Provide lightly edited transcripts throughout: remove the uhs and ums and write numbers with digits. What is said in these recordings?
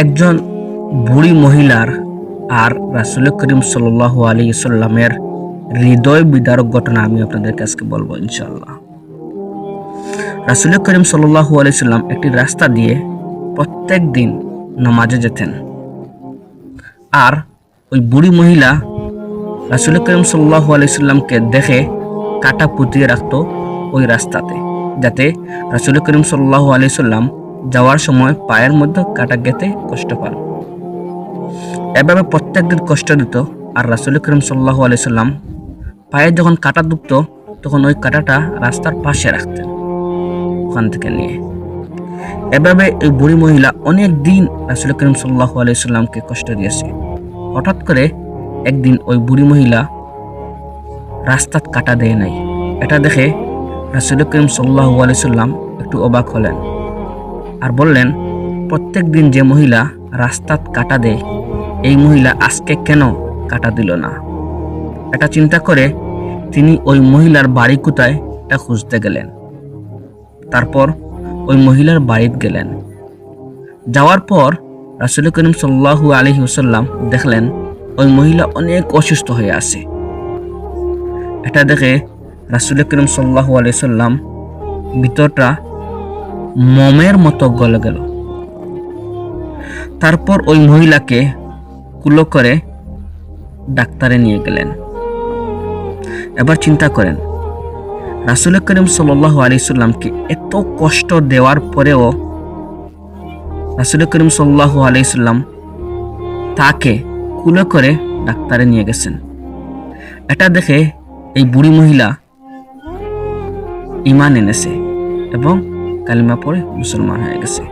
একজন বুড়ি মহিলার আর রাসূল করিম সাল্লাল্লাহু আলাইহি সাল্লামের হৃদয় বিদারক ঘটনা আমি আপনাদেরকে আজকে বলবো ইনশাআল্লাহ। রাসূল করিম সাল্লাল্লাহু আলাইহি সাল্লাম একটি রাস্তা দিয়ে প্রত্যেক দিন নামাজে যেতেন, আর ওই বুড়ি মহিলা রাসূল করিম সাল্লাল্লাহু আলাইহি সাল্লামকে দেখে কাটা পুঁতিয়ে রাখতো ওই রাস্তাতে, যাতে রাসূল করিম সাল্লাল্লাহু আলাইহি সাল্লাম যাওয়ার সময় পায়ের মধ্যে কাটা গেতে কষ্ট পান। এভাবে প্রত্যেকদিন কষ্ট দিত, আর রাসূল করিম সাল্লাল্লাহু আলাইহি সাল্লাম পায়ে যখন কাটা ঢুকত তখন ওই কাটাটা রাস্তার পাশে রাখতেন, ওখান থেকে নিয়ে। এভাবে এই বুড়ি মহিলা অনেক দিন রাসূল করিম সাল্লাল্লাহু আলাইহি সাল্লামকে কষ্ট দিয়েছে। হঠাৎ করে একদিন ওই বুড়ি মহিলা রাস্তাত কাটা দেয় নাই। এটা দেখে রাসূল করিম সাল্লাল্লাহু আলাইহি সাল্লাম একটু অবাক হলেন আর বললেন, প্রত্যেক দিন যে মহিলা রাস্তাত কাটা দেয়, এই মহিলা আজকে কেন কাটা দিল না? এটা চিন্তা করে তিনি ওই মহিলার বাড়ি কোথায় এটা খুঁজতে গেলেন। তারপর ওই মহিলার বাড়িতে গেলেন। যাওয়ার পর রাসূল করিম সাল্লাল্লাহু আলাইহি ওয়াসাল্লাম দেখলেন ওই মহিলা অনেক অসুস্থ হয়ে আছে। এটা দেখে রাসূল করিম সাল্লাল্লাহু আলাইহি ওয়াসাল্লাম ভিতরটা মোমের মতো গলে গেল। তারপর ওই মহিলাকে কুলো করে ডাক্তারে নিয়ে গেলেন। এবার চিন্তা করেন, রাসূল করিম সাল্লাল্লাহু আলাইহি সাল্লামকে এত কষ্ট দেওয়ার পরেও রাসূল করিম সাল্লাল্লাহু আলাইহি সাল্লাম তাকে কুলো করে ডাক্তারে নিয়ে গেছেন। এটা দেখে এই বুড়ি মহিলা ঈমান এনেছে এবং কালিমা পড়ে মুসলমান হয়ে গেছে।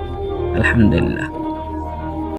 আলহামদুলিল্লাহ।